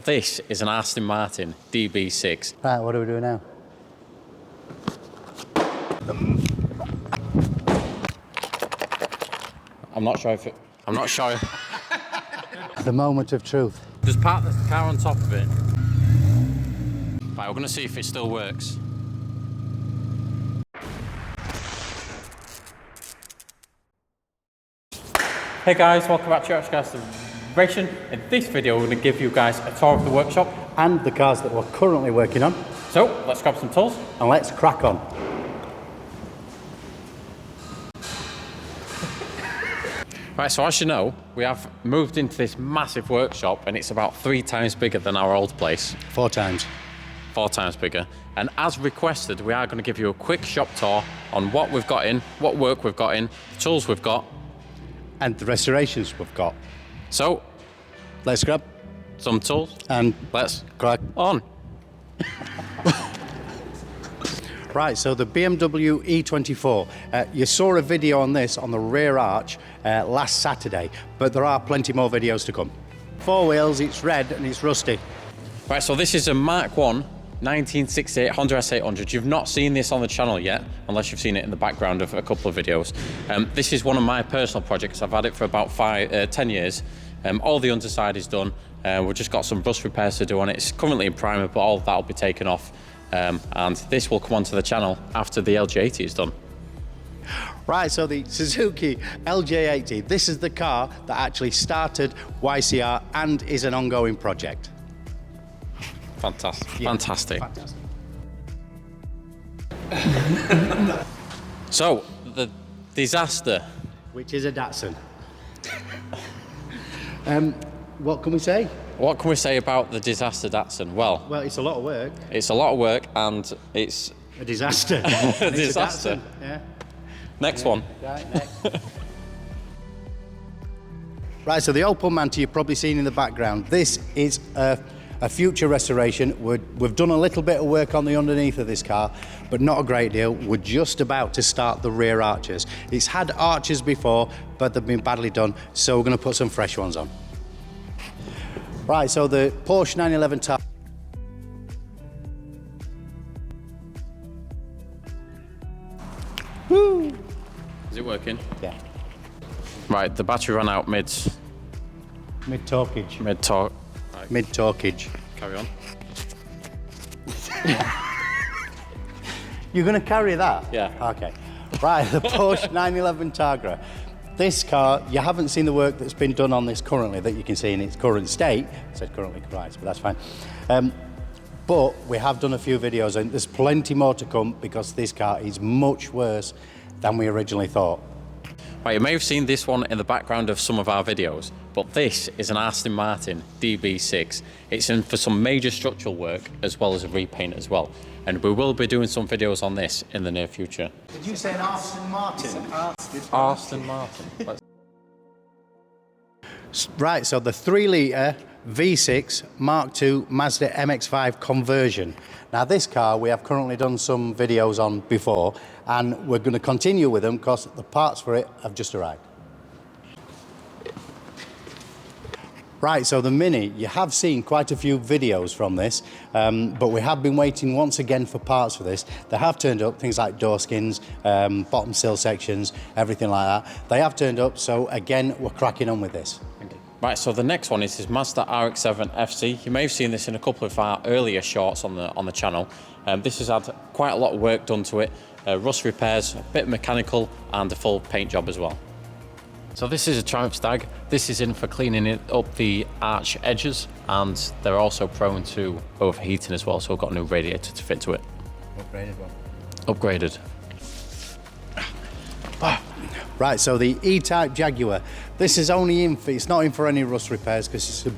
this is an Aston Martin DB6. Right, what do we do now? I'm not sure. The moment of truth. Just park the car on top of it. Right, we're going to see if it still works. Hey guys, welcome back to your Celebration. In this video, we're going to give you guys a tour of the workshop And the cars that we're currently working on. So, let's grab some tools. And let's crack on. Right, so as you know, we have moved into this massive workshop and it's about 3 times bigger than our old place. 4 times. 4 times bigger. And as requested, we are going to give you a quick shop tour on what we've got in, what work we've got in, the tools we've got. And the restorations we've got. So, let's grab some tools and let's crack on. Right, so the BMW E24, you saw a video on this on the rear arch last Saturday, but there are plenty more videos to come. 4 wheels, it's red and it's rusty. Right, so this is a Mark 1 1968 Honda S800. You've not seen this on the channel yet, unless you've seen it in the background of a couple of videos. This is one of my personal projects. I've had it for about 10 years. All the underside is done. We've just got some rust repairs to do on it. It's currently in primer, but all of that will be taken off. And this will come onto the channel after the LJ80 is done. Right, so the Suzuki LJ80, this is the car that actually started YCR and is an ongoing project. Fantastic, Yeah. fantastic. Fantastic. So, the disaster. Which is a Datsun. What can we say? What can we say about the disaster Datsun? Well, It's a lot of work. it's a lot of work and it's A disaster. a It's disaster. Datsun, yeah. Next one. Right, next. Right, so the Opel Manta you've probably seen in the background. This is a future restoration. We've done a little bit of work on the underneath of this car, but not a great deal. We're just about to start the rear arches. It's had arches before, but they've been badly done, so we're going to put some fresh ones on. Right, so the Porsche 911 Targa. Woo! Is it working? Yeah. Right, the battery ran out mid-talk. Mid-torquage. Right, Mid-torquage. carry on. You're going to carry that? Yeah. Okay. Right, the Porsche 911 Targa. This car, you haven't seen the work that's been done on this currently that you can see in its current state. I said currently, right, but that's fine. But we have done a few videos and there's plenty more to come because this car is much worse than we originally thought. Right, you may have seen this one in the background of some of our videos, but this is an Aston Martin DB6. It's in for some major structural work as well as a repaint as well. And we will be doing some videos on this in the near future. Did you say an Aston Martin? Aston Martin. Right, so the 3-litre V6 Mark II Mazda MX-5 conversion. Now this car we have currently done some videos on before and we're going to continue with them because the parts for it have just arrived. Right, so the Mini, you have seen quite a few videos from this, but we have been waiting once again for parts for this. They have turned up, things like door skins, bottom sill sections, everything like that. They have turned up, so again, we're cracking on with this. Right, so the next one is this Mazda RX-7 FC. You may have seen this in a couple of our earlier shorts on the channel. This has had quite a lot of work done to it, rust repairs, a bit mechanical, and a full paint job as well. So this is a Triumph Stag. This is in for cleaning it up the arch edges, and they're also prone to overheating as well, so we've got a new radiator to fit to it. Upgraded one. Upgraded. Right, so the E-Type Jaguar. This is only in for, it's not in for any rust repairs because it's a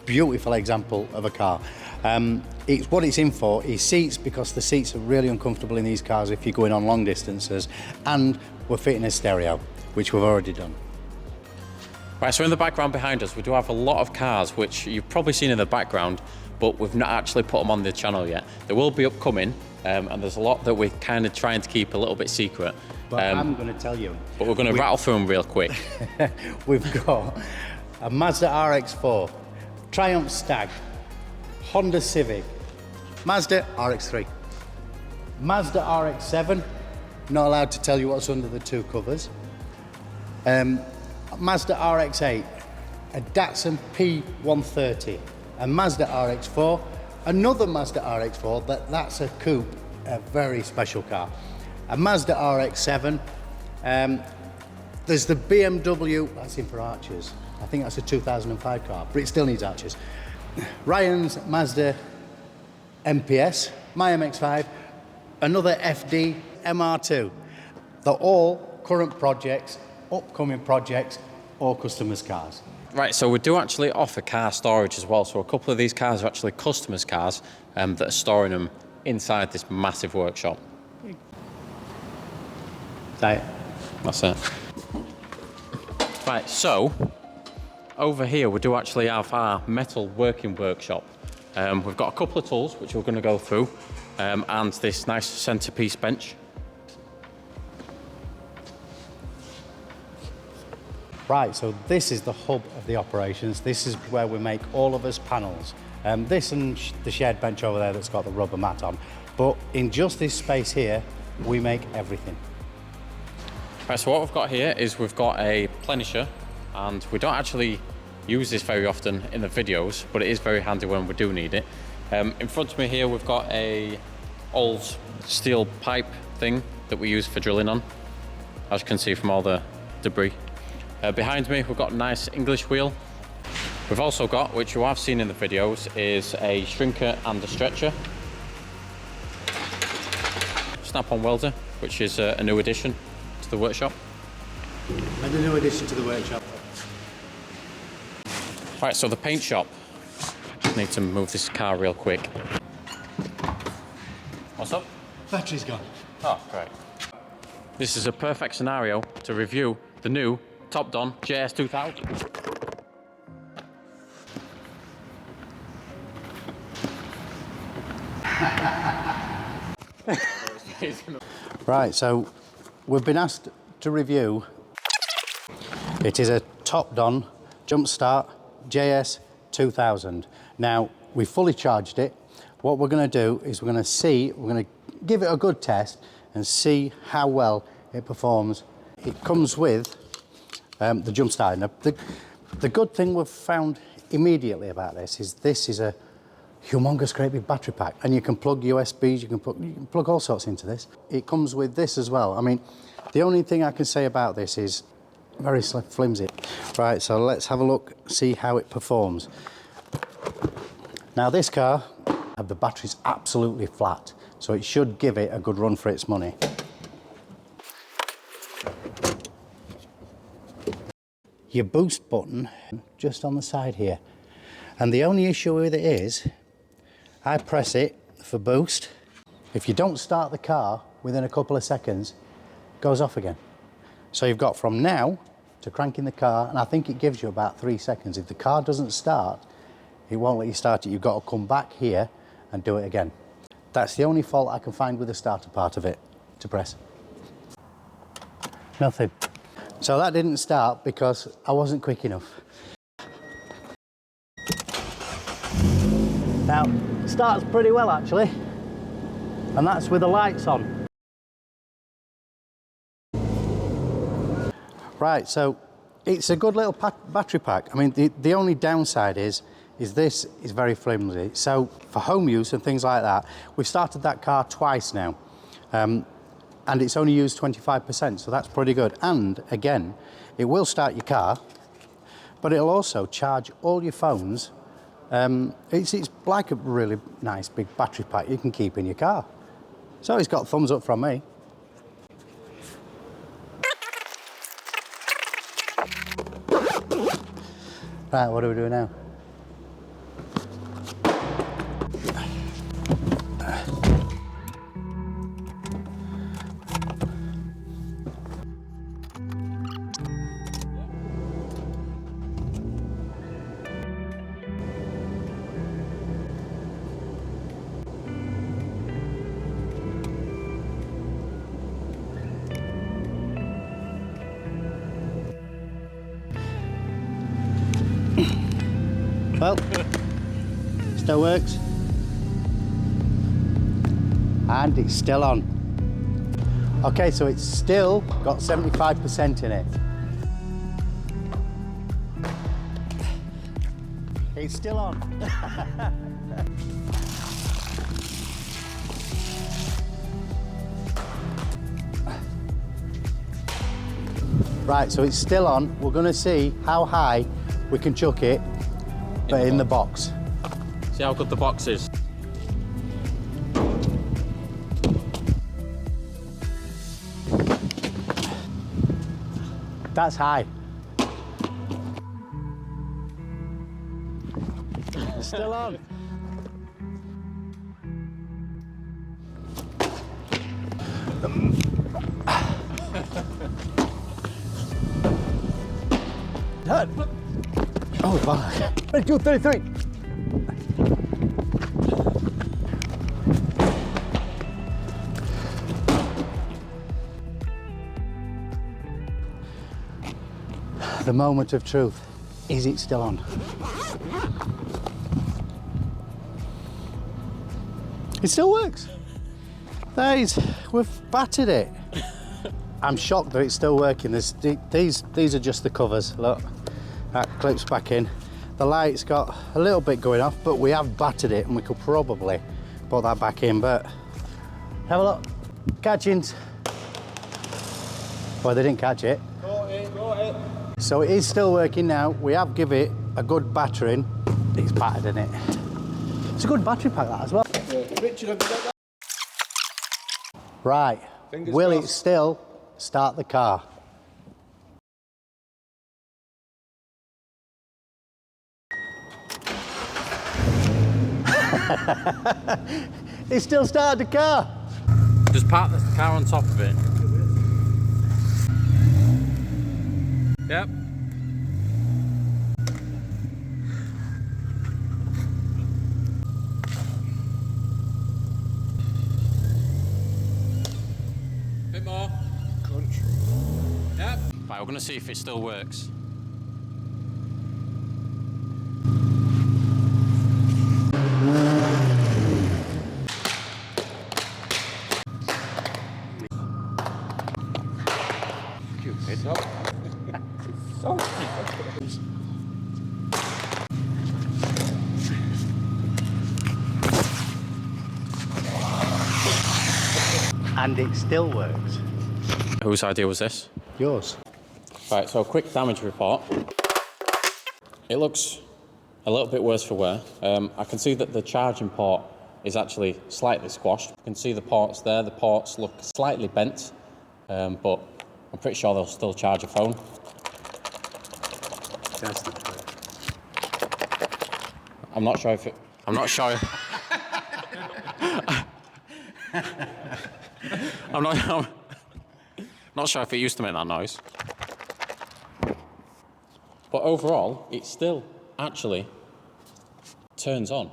beautiful example of a car. What it's in for is seats because the seats are really uncomfortable in these cars if you're going on long distances, and we're fitting a stereo, which we've already done. Right, so in the background behind us, we do have a lot of cars which you've probably seen in the background, but we've not actually put them on the channel yet. They will be upcoming, and there's a lot that we're kind of trying to keep a little bit secret. But I'm going to tell you. But we're going to rattle through them real quick. We've got a Mazda RX-4. Triumph Stag, Honda Civic, Mazda RX-3, Mazda RX-7, not allowed to tell you what's under the two covers, Mazda RX-8, a Datsun P130, a Mazda RX-4, another Mazda RX-4, that's a coupe, a very special car, a Mazda RX-7, there's the BMW, that's in for archers, I think that's a 2005 car, but it still needs archers. Ryan's Mazda MPS, my MX-5, another FD MR2. They're all current projects, upcoming projects, or customers' cars. Right, so we do actually offer car storage as well. So a couple of these cars are actually customers' cars that are storing them inside this massive workshop. That's it. Right, so over here we do actually have our metal working workshop. We've got a couple of tools which we're going to go through, and this nice centerpiece bench. Right, so this is the hub of the operations. This is where we make all of us panels. This and the shared bench over there that's got the rubber mat on. But in just this space here, we make everything. Right, so what we've got here is we've got a plenisher, and we don't actually use this very often in the videos, but it is very handy when we do need it. In front of me here, we've got a old steel pipe thing that we use for drilling on, as you can see from all the debris. Behind me, we've got a nice English wheel. We've also got, which you have seen in the videos, is a shrinker and a stretcher. Snap-on welder, which is a new addition to the workshop. And a new addition to the workshop. Right, so the paint shop. Just need to move this car real quick. What's up? Battery's gone. Oh, great. This is a perfect scenario to review the new Topdon JS2000. Right, so we've been asked to review. It is a Topdon Jumpstart JS2000. Now, we fully charged it. What we're going to do is we're going to give it a good test and see how well it performs. It comes with the jump start. Now, the good thing we've found immediately about this is a humongous great big battery pack, and you can plug USBs, you can plug all sorts into this. It comes with this as well. I mean, the only thing I can say about this is very flimsy. Right, so let's have a look, see how it performs. Now this car, the battery's absolutely flat, so it should give it a good run for its money. Your boost button just on the side here, and the only issue with it is I press it for boost. If you don't start the car within a couple of seconds, it goes off again. So you've got from now to cranking the car, and I think it gives you about 3 seconds. If the car doesn't start, it won't let you start it. You've got to come back here and do it again. That's the only fault I can find with the starter part of it to press. Nothing. So that didn't start because I wasn't quick enough. Now, it starts pretty well actually, and that's with the lights on. Right, so it's a good little battery pack. I mean, the only downside is this is very flimsy. So for home use and things like that, we've started that car twice now. And it's only used 25%, so that's pretty good. And again, it will start your car, but it'll also charge all your phones. It's like a really nice big battery pack you can keep in your car. So it's got thumbs up from me. Right, what do we do now? Well, still works. And it's still on. Okay, so it's still got 75% in it. It's still on. Right, so it's still on. We're gonna see how high we can chuck it, but in the box. See how good the box is. That's high. Still on. Done. Oh, fuck. 32, 33. The moment of truth. Is it still on? It still works. We've battered it. I'm shocked that it's still working. These are just the covers. Look, that clips back in. The light's got a little bit going off, but we have battered it and we could probably put that back in, but have a look. Catchings. Well, they didn't catch it. Got it. So it is still working now. We have given it a good battering. It's battered in it. It's a good battery pack, that as well. Richard, have you got that? Right. Fingers Will it crossed. still start the car? It still started the car. Just park the car on top of it. Yep. Bit more. Country. Yep. Right, we're gonna see if it still works. And it still works. Whose idea was this? Yours. Right, so a quick damage report. It looks a little bit worse for wear. I can see that the charging port is actually slightly squashed. You can see the ports there. The ports look slightly bent, but I'm pretty sure they'll still charge a phone. That's not good. I'm not sure if it... I'm not sure... I'm not sure if it used to make that noise. But overall, it still actually turns on.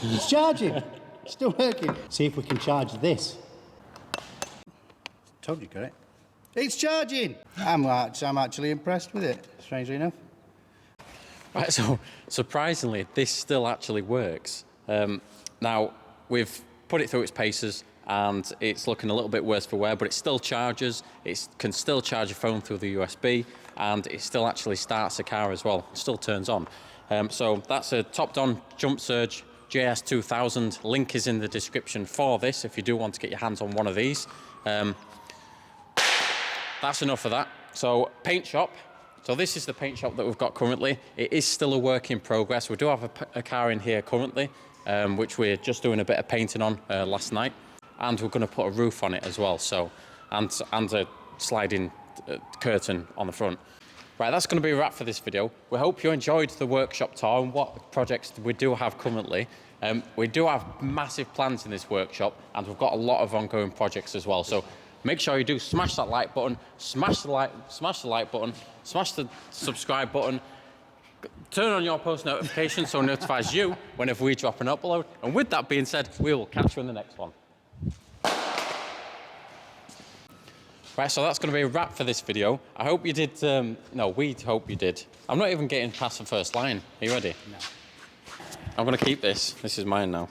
It's charging. Still working. See if we can charge this. Told you, got it. It's charging. I'm actually impressed with it, strangely enough. Right, so surprisingly, this still actually works. Now, we've put it through its paces and it's looking a little bit worse for wear, but it still charges. It can still charge your phone through the USB, and it still actually starts a car as well. It still turns on. So that's a Topdon Jump Surge JS2000. Link is in the description for this if you do want to get your hands on one of these. That's enough of that. So paint shop. So this is the paint shop that we've got currently. It is still a work in progress. We do have a car in here currently, which we're just doing a bit of painting on last night, and we're going to put a roof on it as well. So and a sliding curtain on the front. Right, that's going to be a wrap for this video. We hope you enjoyed the workshop tour and what projects we do have currently. We do have massive plans in this workshop, and we've got a lot of ongoing projects as well. So make sure you do smash that like button, smash the like button, smash the subscribe button. Turn on your post notifications so it notifies you whenever we drop an upload. And with that being said, we will catch you in the next one. Right, so that's going to be a wrap for this video. I hope you did, no, we hope you did. I'm not even getting past the first line. Are you ready? No. I'm going to keep this. This is mine now.